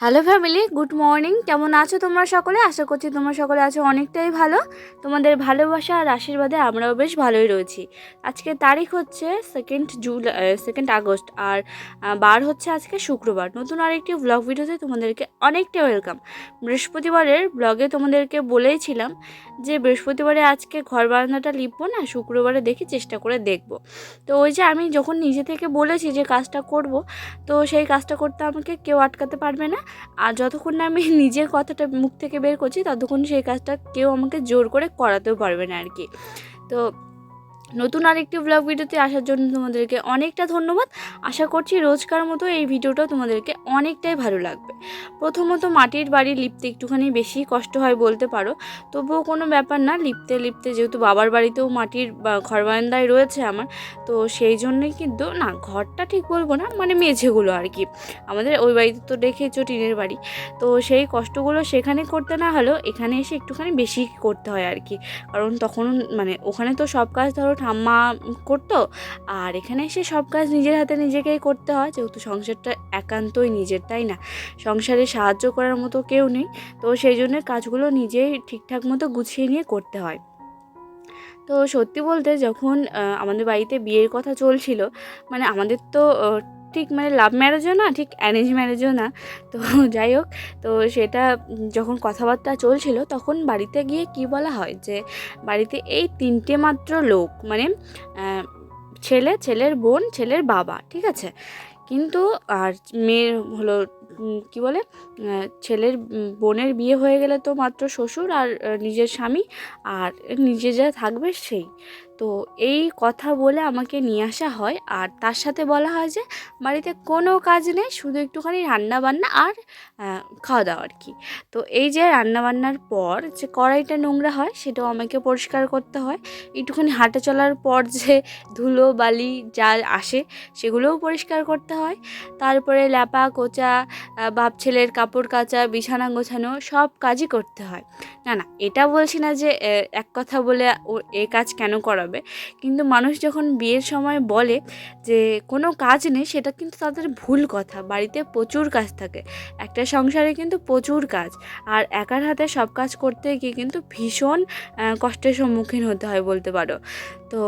Hello family, good morning. কেমন আছো তোমরা সকলে? আশা করছি তোমরা সকলে আছো অনেকটাই ভালো। তোমাদের ভালোবাসা আর আশীর্বাদে আমরাও বেশ ভালোই রয়েছি। আজকে তারিখ হচ্ছে 2 আগস্ট আর বার হচ্ছে আজকে শুক্রবার। নতুন আরেকটি ব্লগ ভিডিওতে তোমাদেরকে অনেকটা ওয়েলকাম। বৃহস্পতিবারের ব্লগে তোমাদেরকে বলেইছিলাম যে বৃহস্পতিবারে আজকে ঘর বারান্দাটা লিপবো না, শুক্রবারে দেখি চেষ্টা করে দেখব। তো ওই যে আমি যখন নিজে থেকে বলেছি যে কাজটা করব, তো সেই কাজটা করতে আমাকে কেউ আটকাতে পারবে না। আর যতক্ষণ না আমি নিজের কথাটা মুখ থেকে বের করছি ততক্ষণ সেই কাজটা কেউ আমাকে জোর করে করাতেও পারবে না আর কি। তো নতুন আরেকটি ব্লগ ভিডিওতে আসার জন্য তোমাদেরকে অনেকটা ধন্যবাদ। আশা করছি রোজকার মতো এই ভিডিওটাও তোমাদেরকে অনেকটাই ভালো লাগবে। প্রথমত মাটির বাড়ি লিপতে একটুখানি বেশি কষ্ট হয় বলতে পারো, তবুও কোনো ব্যাপার না। লিপতে লিপতে যেহেতু বাবার বাড়িতেও মাটির ঘর বারান্দায় রয়েছে আমার, তো সেই জন্যই কিন্তু না, ঘরটা ঠিক বলবো না, মানে মেঝেগুলো আর কি। আমাদের ওই বাড়িতে তো দেখেছো টিনের বাড়ি, তো সেই কষ্টগুলো সেখানে করতে না হলেও এখানে এসে একটুখানি বেশি করতে হয় আর কি। কারণ তখন মানে ওখানে তো সব কাজ ধরো ঠাম্মা করতো, আর এখানে এসে সব কাজ নিজের হাতে নিজেকেই করতে হয়, যেহেতু সংসারটা একান্তই নিজের, তাই না? সংসারে সাহায্য করার মতো কেউ নেই, তো সেই জন্য কাজগুলো নিজেই ঠিকঠাক মতো গুছিয়ে নিয়ে করতে হয়। তো সত্যি বলতে যখন আমাদের বাড়িতে বিয়ের কথা চলছিল, মানে আমাদের তো ঠিক মানে লাভ ম্যারেজও না, ঠিক অ্যারেঞ্জ ম্যারেজও না, তো যাই হোক। তো সেটা যখন কথাবার্তা চলছিল তখন বাড়িতে গিয়ে কি বলা হয় যে বাড়িতে এই 3টে মাত্র লোক, মানে ছেলে, ছেলের বোন, ছেলের বাবা, ঠিক আছে? কিন্তু আর মেয়ের হলো কি বলে, ছেলের বোনের বিয়ে হয়ে গেলে তো মাত্র শ্বশুর আর নিজের স্বামী, আর নিজে যা থাকবে সেই। তো এই কথা বলে আমাকে নিয়ে আসা হয়, আর তার সাথে বলা হয় যে বাড়িতে কোনো কাজ নেই, শুধু একটুখানি রান্না বান্না আর খাওয়া দাওয়া আর কি। তো এই যে রান্নাবান্নার পর যে কড়াইটা নোংরা হয় সেটাও আমাকে পরিষ্কার করতে হয়। একটুখানি হাঁটা চলার পর যে ধুলো বালি যা আসে সেগুলোও পরিষ্কার করতে হয়। তারপরে ল্যাপা কোচা, বাপ ছেলের কাপড় কাচা, বিছানা গোছানো, সব কাজই করতে হয়। না না, এটা বলছি না যে এক কথা বলে ও এ কাজ কেন করাবে, কিন্তু মানুষ যখন বিয়ের সময় বলে যে কোনো কাজ নেই, সেটা কিন্তু তাদের ভুল কথা। বাড়িতে প্রচুর কাজ থাকে, একটা সংসারে কিন্তু প্রচুর কাজ, আর একার হাতে সব কাজ করতে গিয়ে কিন্তু ভীষণ কষ্টের সম্মুখীন হতে হয় বলতে পারো। তো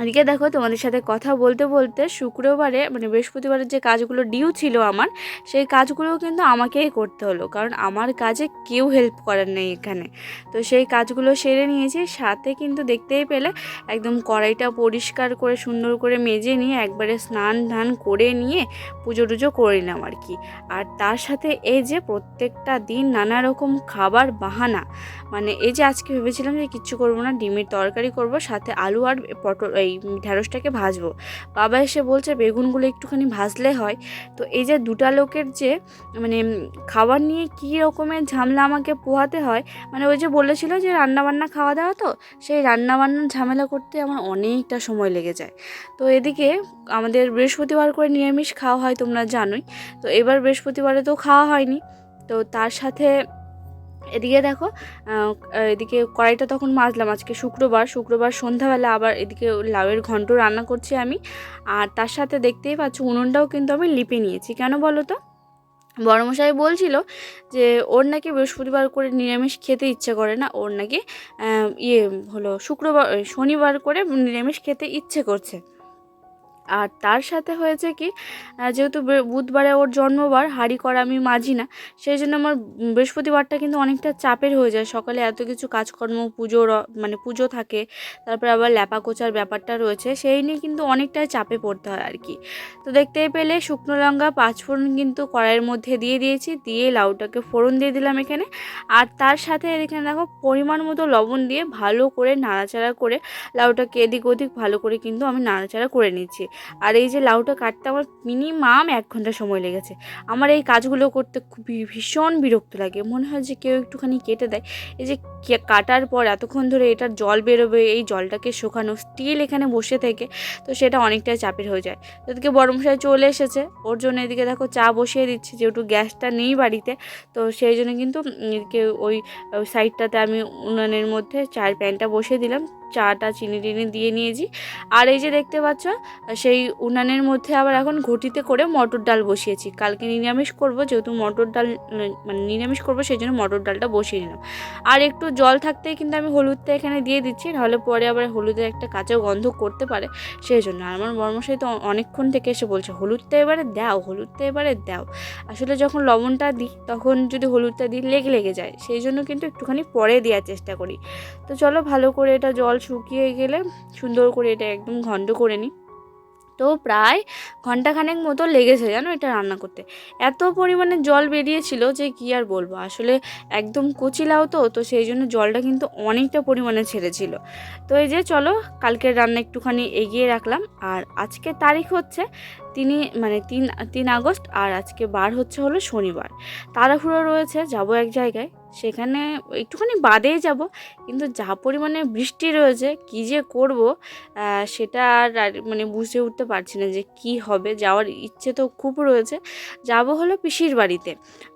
এদিকে দেখো, তোমাদের সাথে কথা বলতে বলতে শুক্রবারে মানে বৃহস্পতিবারের যে কাজগুলো ডিউ ছিল আমার, সেই কাজগুলোও কিন্তু আমাকেই করতে হলো, কারণ আমার কাজে কেউ হেল্প করার নেই এখানে। তো সেই কাজগুলো সেরে নিয়েছি, সাথে কিন্তু দেখতেই পেলে একদম কড়াইটা পরিষ্কার করে সুন্দর করে মেজে নিয়ে একবারে স্নান ধান করে নিয়ে পুজো টুজো করে নিলাম আর কি। আর তার সাথে এই যে প্রত্যেকটা দিন নানা রকম খাবার বাহানা, মানে এই যে আজকে ভেবেছিলাম যে কিচ্ছু করবো না, ডিমের তরকারি করব, সাথে আলু আর পটল এই ঢ্যাঁড়সটাকে ভাজবো। বাবা এসে বলছে বেগুনগুলো একটুখানি ভাজলে হয়। তো এই যে দুটা লোকের যে মানে খাবার নিয়ে কী রকমের ঝামেলা আমাকে পোহাতে হয়, মানে ওই যে বলেছিল যে রান্নাবান্না খাওয়া দাওয়া, তো সেই রান্নাবান্নার ঝামেলা করতে আমার অনেকটা সময় লেগে যায়। তো এদিকে আমাদের বৃহস্পতিবার করে নিরামিষ খাওয়া হয়, তোমরা জানোই। তো এবার বৃহস্পতিবারে তো খাওয়া হয়নি। তো তার সাথে এদিকে দেখো, এদিকে কড়াইটা তখন মাজলাম। আজকে শুক্রবার সন্ধ্যাবেলা আবার এদিকে লাউয়ের ঘন্ট রান্না করছি আমি। আর তার সাথে দেখতেই পাচ্ছ উনুনটাও কিন্তু আমি লিপে নিয়েছি। কেন বলো তো? বড়মশাই বলছিল যে ওর নাকি বৃহস্পতিবার করে নিরামিষ খেতে ইচ্ছে করে না, ওর নাকি হলো শনিবার করে নিরামিষ খেতে ইচ্ছে করছে। আর তার সাথে হয়েছে কি, যেহেতু বুধবারে ওর জন্মবার, হাঁড়ি করা আমি মাজি না, সেই জন্য আমার বৃহস্পতিবারটা কিন্তু অনেকটা চাপের হয়ে যায়। সকালে এত কিছু কাজকর্ম, মানে পুজো থাকে, তারপরে আবার ল্যাপা কোচার ব্যাপারটা রয়েছে, সেই নিয়ে কিন্তু অনেকটাই চাপে পড়তে হয় আর কি। তো দেখতেই পেলে শুকনো লঙ্কা 5 ফোড়ন কিন্তু কড়াইয়ের মধ্যে দিয়ে দিয়েছি, দিয়ে লাউটাকে ফোড়ন দিয়ে দিলাম এখানে। আর তার সাথে এখানে দেখো পরিমাণ মতো লবণ দিয়ে ভালো করে নাড়াচাড়া করে লাউটাকে এদিক ওদিক ভালো করে কিন্তু আমি নাড়াচাড়া করে নিচ্ছি। আর এই যে লাউটা কাটতে আমার মিনিমাম 1 ঘন্টা সময় লেগেছে। আমার এই কাজগুলো করতে খুবই ভীষণ বিরক্ত লাগে, মনে হয় যে কেউ একটুখানি কেটে দেয়। এই যে কাটার পর এতক্ষণ ধরে এটার জল বেরোবে, এই জলটাকে শুকানো, স্টিল এখানে বসে থেকে, তো সেটা অনেকটাই চাপের হয়ে যায়। তো এদিকে বড়মশাই চলে এসেছে, ওর জন্য এদিকে দেখো চা বসিয়ে দিচ্ছি, যেহেতু গ্যাসটা নেই বাড়িতে, তো সেই জন্য কিন্তু এদিকে ওই সাইডটাতে আমি উনানের মধ্যে চায়ের প্যানটা বসিয়ে দিলাম। চাটা চিনি টিনি দিয়ে নিয়েছি। আর এই যে দেখতে পাচ্ছ সেই উনানের মধ্যে আবার এখন ঘটিতে করে মটর ডাল বসিয়েছি। কালকে নিরামিষ করব, যেহেতু মটর ডাল মানে নিরামিষ করব সেই জন্য মটর ডালটা বসিয়ে নিলাম। আর একটু জল থাকতেই কিন্তু আমি হলুদটা এখানে দিয়ে দিচ্ছি, নাহলে পরে আবার হলুদের একটা কাঁচা গন্ধ করতে পারে সেই জন্য। আর আমার বর্মশাই তো অনেকক্ষণ থেকে এসে বলছে হলুদটা এবারে দাও, হলুদটা এবারে দাও। আসলে যখন লবণটা দিই তখন যদি হলুদটা দিই লেগে যায়, সেই জন্য কিন্তু একটুখানি পরে দেওয়ার চেষ্টা করি। তো চলো ভালো করে এটা জল শুকিয়ে গেলে সুন্দর করে এটা একদম ঘন্ট করে নিই। তো প্রায় ঘন্টাখানেক মতো লেগেছে জানো এটা রান্না করতে। এত পরিমাণে জল বেরিয়েছিল যে কি আর বলবো, আসলে একদম কচি লাউ তো সেই জন্য জলটা কিন্তু অনেকটা পরিমাণে ছেড়েছিল। তো এই যে চলো কালকের রান্না একটুখানি এগিয়ে রাখলাম। আর আজকে তারিখ হচ্ছে 3 আগস্ট, আর আজকে বার হলো শনিবার। তাড়াহুড়ো রয়েছে, যাব এক জায়গায়, সেখানে একটুখানি বাদেই যাব, কিন্তু যা পরিমাণে বৃষ্টি রয়েছে কী যে করব সেটা আর মানে বুঝে উঠতে পারছি না যে কি হবে। যাওয়ার ইচ্ছে তো খুব রয়েছে, যাব হলো পিসির বাড়িতে।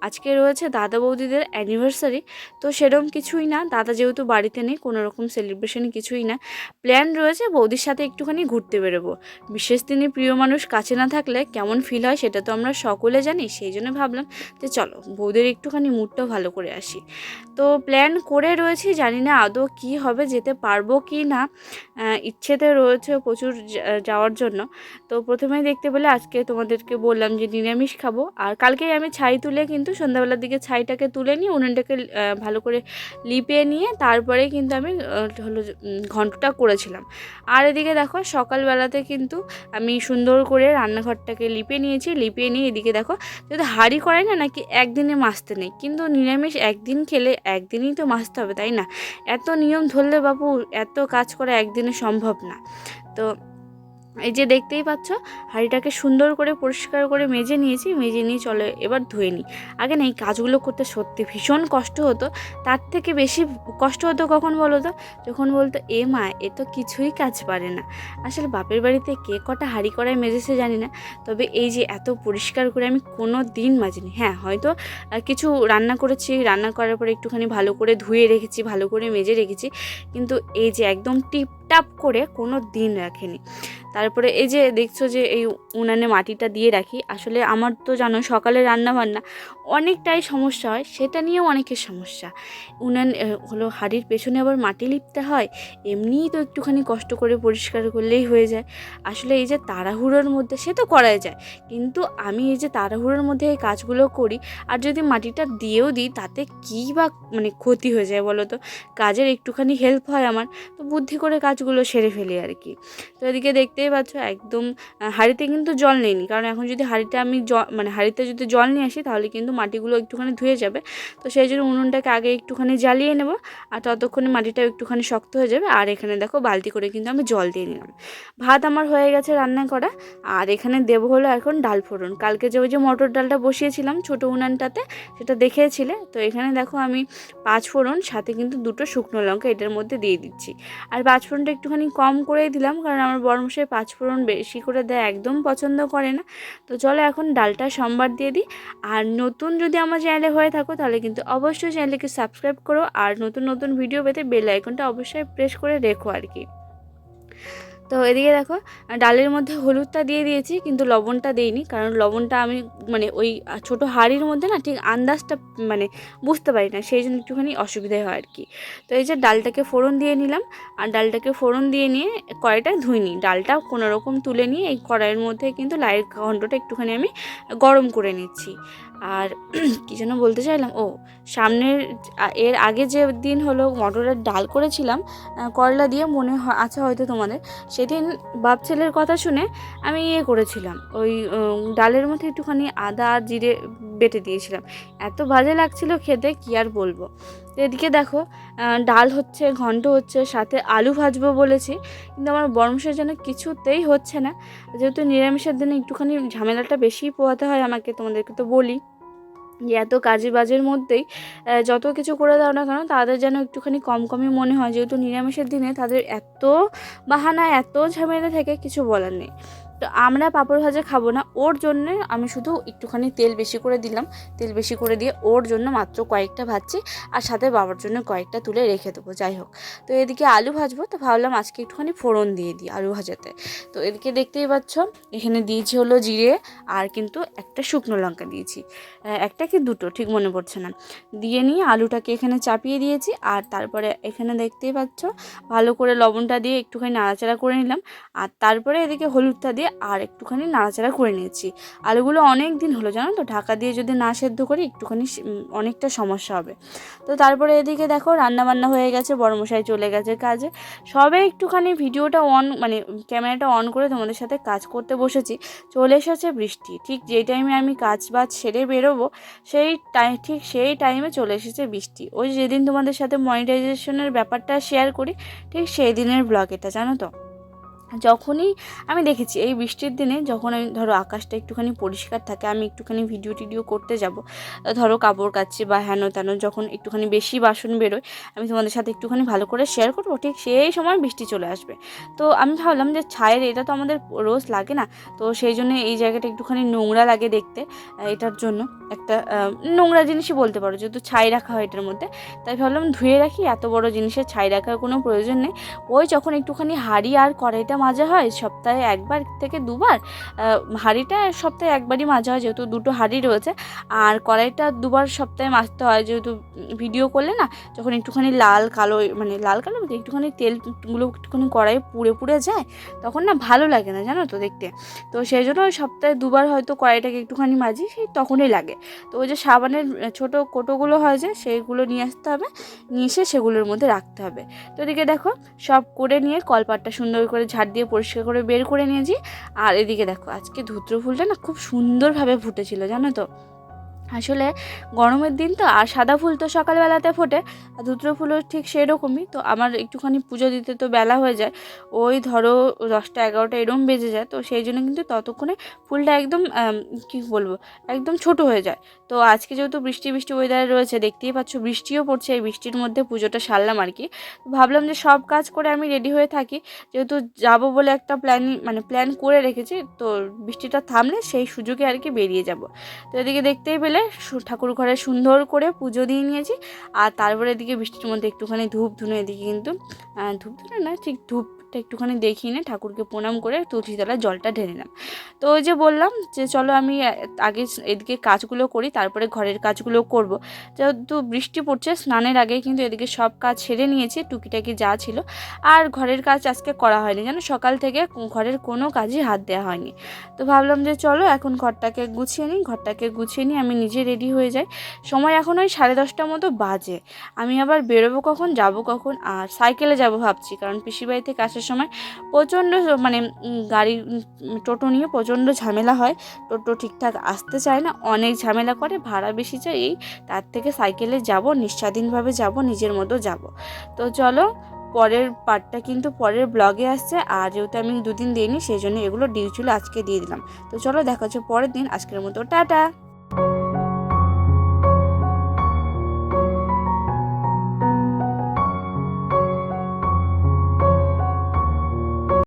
আজকে রয়েছে দাদা বৌদিদের অ্যানিভার্সারি, তো সেরকম কিছুই না, দাদা যেহেতু বাড়িতে নেই, কোনো রকম সেলিব্রেশন কিছুই না। প্ল্যান রয়েছে বৌদির সাথে একটুখানি ঘুরতে বেরোবো। বিশেষ দিনে প্রিয় মানুষ কাছে না থাকলে কেমন ফিল হয় সেটা তো আমরা সকলে জানি, সেই জন্য ভাবলাম যে চলো বৌদির একটুখানি মুডটাও ভালো করে আসি। তো প্ল্যান করে রয়েছি, জানি না আদৌ কি হবে, যেতে পারবো কি না। ইচ্ছেতে রয়েছে প্রচুর যাওয়ার জন্য। তো প্রথমেই দেখতে পেলে আজকে তোমাদেরকে বললাম যে নিরামিষ খাবো। আর কালকেই আমি ছাই তুলে কিন্তু সন্ধ্যাবেলার দিকে ছাইটাকে তুলে নিয়ে উনুনটাকে ভালো করে লিপে নিয়ে তারপরে কিন্তু আমি ঘন্টটা করেছিলাম। আর এদিকে দেখো সকালবেলাতে কিন্তু আমি সুন্দর করে রান্নাঘরটাকে লিপে নিয়েছি। লিপে নিয়ে এদিকে দেখো, যদি হাঁড়ি করাই না নাকি একদিনে মাজতে নেই, কিন্তু নিরামিষ একদিন খেলে একদিনই তো মাজতে হবে, তাই না? এত নিয়ম ধরলে বাবু এত কাজ করা একদিনে সম্ভব না। তো এই যে দেখতেই পাচ্ছ হাঁড়িটাকে সুন্দর করে পরিষ্কার করে মেজে নিয়েছি। মেজে নিয়ে চলে এবার ধুয়ে নিই। আগে না এই কাজগুলো করতে সত্যি ভীষণ কষ্ট হতো, তার থেকে বেশি কষ্ট হতো কখন বলো তো, যখন বলতো এ মা এ তো কিছুই কাজ পারে না। আসলে বাপের বাড়িতে কে কটা হাঁড়ি কড়াই মেজেছে জানি না, তবে এই যে এত পরিষ্কার করে আমি কোনো দিন মাজিনি। হ্যাঁ হয়তো কিছু রান্না করেছি, রান্না করার পরে একটুখানি ভালো করে ধুয়ে রেখেছি, ভালো করে মেজে রেখেছি, কিন্তু এই যে একদম টিপটাপ করে কোনো দিন রাখেনি। তারপরে এই যে দেখছো যে এই উনানে মাটিটা দিয়ে রাখি, আসলে আমার তো জানো সকালে রান্না বান্না অনেকটাই সমস্যা হয়, সেটা নিয়েও অনেকের সমস্যা। উনান হলো হাঁড়ির পেছনে আবার মাটি লিপতে হয়, এমনিই তো একটুখানি কষ্ট করে পরিষ্কার করলেই হয়ে যায়। আসলে এই যে তাড়াহুড়োর মধ্যে সে তো করাই যায়, কিন্তু আমি এই যে তাড়াহুড়োর মধ্যে এই কাজগুলো করি, আর যদি মাটিটা দিয়েও দিই তাতে কী বা মানে ক্ষতি হয়ে যায় বলো তো। কাজের একটুখানি হেল্প হয় আমার, তো বুদ্ধি করে কাজগুলো সেরে ফেলি আর কি। তো এদিকে দেখতেই পাচ্ছ একদম হাঁড়িতে কিন্তু জল নেইনি, কারণ এখন যদি হাঁড়িতে আমি হাঁড়িতে যদি জল নিয়ে আসি তাহলে কিন্তু মাটিগুলো একটুখানি ধুয়ে যাবে। তো সেই জন্য উনুনটাকে আগে একটুখানি জ্বালিয়ে নেব, আর ততক্ষণে মাটিটাও একটুখানি শক্ত হয়ে যাবে। আর এখানে দেখো বালতি করে কিন্তু আমি জল দিয়ে নিলাম। ভাত আমার হয়ে গেছে রান্না করা, আর এখানে দেবো হলো এখন ডাল ফোড়ন। কালকে যে ওই যে মটর ডালটা বসিয়েছিলাম ছোটো উনানটাতে, সেটা দেখিয়েছিলে তো, এখানে দেখো আমি 5 ফোড়ন সাথে কিন্তু 2টো শুকনো লঙ্কা এটার মধ্যে দিয়ে দিচ্ছি। আর 5 ফোড়নটা একটুখানি কম করেই দিলাম, কারণ আমার বড়মশাই 5 ফোড়ন বেশি করে দেয় একদম পছন্দ করে না। তো চলো এখন ডালটা সম্বার দিয়ে দিই। আর নতুন যদি আমার চ্যানেলে হয়ে থাকো তাহলে কিন্তু অবশ্যই চ্যানেলকে সাবস্ক্রাইব করো, আর নতুন নতুন ভিডিও পেতে বেল আইকনটা অবশ্যই প্রেস করে রেখো আর কি। তো এদিকে দেখো ডালের মধ্যে হলুদটা দিয়ে দিয়েছি, কিন্তু লবণটা দিইনি, কারণ লবণটা আমি ওই ছোটো হাঁড়ির মধ্যে না ঠিক আন্দাজটা বুঝতে পারি না, সেই জন্য একটুখানি অসুবিধা হয় আর কি। তো এই যে ডালটাকে ফোড়ন দিয়ে নিলাম, আর ডালটাকে ফোড়ন দিয়ে নিয়ে কড়াইটা ধুই নিই, ডালটা কোনো রকম তুলে নিয়ে এই কড়াইয়ের মধ্যে কিন্তু লাইয়ের ঘন্টটা একটুখানি আমি গরম করে নিচ্ছি। আর কী যেন বলতে চাইলাম, সামনের এর আগে যে দিন হলো মটরের ডাল করেছিলাম করলা দিয়ে, মনে আছে হয়তো তোমাদের, সেদিন বাপ ছেলের কথা শুনে আমি করেছিলাম ওই ডালের মধ্যে একটুখানি আদা আর জিরে বেটে দিয়েছিলাম, এত বাজে লাগছিল খেতে কি আর বলবো। তো এদিকে দেখো ডাল হচ্ছে, ঘন্ট হচ্ছে, সাথে আলু ভাজবো বলেছি, কিন্তু আমার বর্মশের যেন কিছুতেই হচ্ছে না। যেহেতু নিরামিষের দিনে একটুখানি ঝামেলাটা বেশি পোহাতে হয় আমাকে, তোমাদেরকে তো বলি যে এত কাজে বাজের মধ্যেই যত কিছু করে দাও না কেন তাদের যেন একটুখানি কম কমই মনে হয়, যেহেতু নিরামিষের দিনে তাদের এত বাহানা এত ঝামেলা থাকে কিছু বলার নেই। তো আমরা পাঁপড় ভাজা খাবো না, ওর জন্য আমি শুধু একটুখানি তেল বেশি করে দিলাম, তেল বেশি করে দিয়ে ওর জন্য মাত্র কয়েকটা ভাজছি, আর সাথে বাবার জন্য কয়েকটা তুলে রেখে দেবো। যাই হোক, তো এদিকে আলু ভাজবো, তো ভাবলাম আজকে একটুখানি ফোড়ন দিয়ে দিই আলু ভাজাতে। তো এদিকে দেখতেই পাচ্ছ এখানে দিয়েছি হলো জিরে, আর কিন্তু একটা শুকনো লঙ্কা দিয়েছি, একটা কি দুটো ঠিক মনে পড়ছে না, দিয়ে নিয়ে আলুটাকে এখানে চাপিয়ে দিয়েছি। আর তারপরে এখানে দেখতেই পাচ্ছ ভালো করে লবণটা দিয়ে একটুখানি নাড়াচাড়া করে নিলাম, আর তারপরে এদিকে হলুদটা দিয়ে আর একটুখানি নাড়াচাড়া করে নিয়েছি। আলুগুলো অনেক দিন হলো জানো তো, ঢাকা দিয়ে যদি না সেদ্ধ করি একটুখানি অনেকটা সমস্যা হবে। তো তারপরে এদিকে দেখো রান্নাবান্না হয়ে গেছে, বড়মশাই চলে গেছে কাজে, সবে একটুখানি ভিডিওটা মানে ক্যামেরাটা অন করে তোমাদের সাথে কাজ করতে বসেছি, চলে এসেছে বৃষ্টি। ঠিক যেই টাইমে আমি কাজ বাজ সেরে বেরোবো ঠিক সেই টাইমে চলে এসেছে বৃষ্টি। ওই যেদিন তোমাদের সাথে মনিটাইজেশনের ব্যাপারটা শেয়ার করি, ঠিক সেই দিনের ব্লগ এটা, জানো তো। যখনই আমি দেখেছি এই বৃষ্টির দিনে, যখন আমি ধরো আকাশটা একটুখানি পরিষ্কার থাকে, আমি একটুখানি ভিডিও টিডিও করতে যাব, ধরো কাপড় কাচ্ছি বা হেন তেন, যখন একটুখানি বেশি বাসন বেরোয়, আমি তোমাদের সাথে একটুখানি ভালো করে শেয়ার করবো, ঠিক সেই সময় বৃষ্টি চলে আসবে। তো আমি ভাবলাম যে ছায়ের এটা তো আমাদের রোজ লাগে না, তো সেই জন্য এই জায়গাটা একটুখানি নোংরা লাগে দেখতে, এটার জন্য একটা নোংরা জিনিসই বলতে পারো, যেহেতু ছাই রাখা হয় এটার মধ্যে, তাই ভাবলাম ধুয়ে রাখি, এত বড় জিনিসের ছাই রাখার কোনো প্রয়োজন নেই। ওই যখন একটুখানি হাঁড়ি আর কড়াইটা মাজা হয় সপ্তাহে 1বার থেকে 2বার, হাঁড়িটা সপ্তাহে 1বারই মাজা হয়, যেহেতু দুটো হাঁড়ি রয়েছে, আর কড়াইটা 2বার সপ্তাহে মাজতে হয়, যেহেতু ভিডিও করলে না যখন একটুখানি লাল কালো বলতে একটুখানি তেলগুলো একটুখানি কড়াইয়ে পুড়ে পুড়ে যায়, তখন না ভালো লাগে না জানো তো দেখতে। তো সেই জন্য ওই সপ্তাহে 2বার হয়তো কড়াইটাকে একটুখানি মাজি, সেই তখনই লাগে। তো ওই যে সাবানের ছোটো কোটোগুলো হয় যে, সেইগুলো নিয়ে আসতে হবে, নিয়ে এসে সেগুলোর মধ্যে রাখতে হবে। তো এদিকে দেখো সব করে নিয়ে কলপাটটা সুন্দর করে ঝাড় দিয়ে পরিষ্কার করে বের করে নিয়েছি। আর এদিকে দেখো আজকে ধুত্র ফুলটা না খুব সুন্দরভাবে ফুটেছিল জানো তো। আসলে গরমের দিন তো, আর সাদা ফুল তো সকালবেলাতে ফোটে, আর ধুত্র ফুলও ঠিক সেরকমই। তো আমার একটুখানি পুজো দিতে তো বেলা হয়ে যায়, ওই ধরো 10টা 11টা এরম বেজে যায়, তো সেই জন্য কিন্তু ততক্ষণে ফুলটা একদম কী বলবো, একদম ছোট হয়ে যায়। তো আজকে যেহেতু বৃষ্টি বৃষ্টি ওয়েদারে রয়েছে, দেখতেই পাচ্ছ বৃষ্টিও পড়ছে, এই বৃষ্টির মধ্যে পুজোটা সারলাম আর কি। ভাবলাম যে সব কাজ করে আমি রেডি হয়ে থাকি, যেহেতু যাব বলে একটা প্ল্যান করে রেখেছি, তো বৃষ্টিটা থামলে সেই সুযোগে আর কি বেরিয়ে যাব। তো এদিকে দেখতেই পেলে ঠাকুর ঘরে সুন্দর করে পুজো দিয়ে নিয়েছি। আর তারপরে এদিকে বৃষ্টির মধ্যে একটুখানি ধূপ ধুনো, এদিকে কিন্তু ধূপ ধুনো না, ঠিক ধূপটা একটুখানি দেখিয়ে নিয়ে ঠাকুরকে প্রণাম করে তুলসী তলায় জলটা ঢেলে নিলাম। তো ওই যে বললাম যে চলো আমি আগে এদিকে কাজগুলো করি, তারপরে ঘরের কাজগুলো করব। যেহেতু বৃষ্টি পড়ছে, স্নানের আগে কিন্তু এদিকে সব কাজ সেরে নিয়েছি টুকিটাকি যা ছিল। আর ঘরের কাজ আজকে করা হয়নি জানো, সকাল থেকে ঘরের কোনো কাজই হাত দেওয়া হয়নি। তো ভাবলাম যে চলো এখন ঘরটাকে গুছিয়ে নিই, আমি নিজে রেডি হয়ে যাই। সময় এখন ওই 10:30টার মতো বাজে। আমি আবার বেরোবো কখন, যাব কখন, আর সাইকেলে যাব ভাবছি, কারণ পিসির বাড়ি থেকে আসার সময় প্রচণ্ড মানে গাড়ি টোটো নিয়ে প্রচণ্ড ঝামেলা হয়, টোটো ঠিকঠাক আসতে চায় না, অনেক ঝামেলা করে, ভাড়া বেশি চাই, তার থেকে সাইকেলে যাব, নিঃস্বাধীনভাবে যাব, নিজের মতো যাব। তো চলো পরের পার্টটা কিন্তু পরের ব্লগে আসছে, আর যেহেতু আমি 2 দিন দিইনি সেই জন্য এগুলো ডিউটিগুলো আজকে দিয়ে দিলাম। তো চলো দেখা হচ্ছে পরের দিন, আজকের মতো টাটা।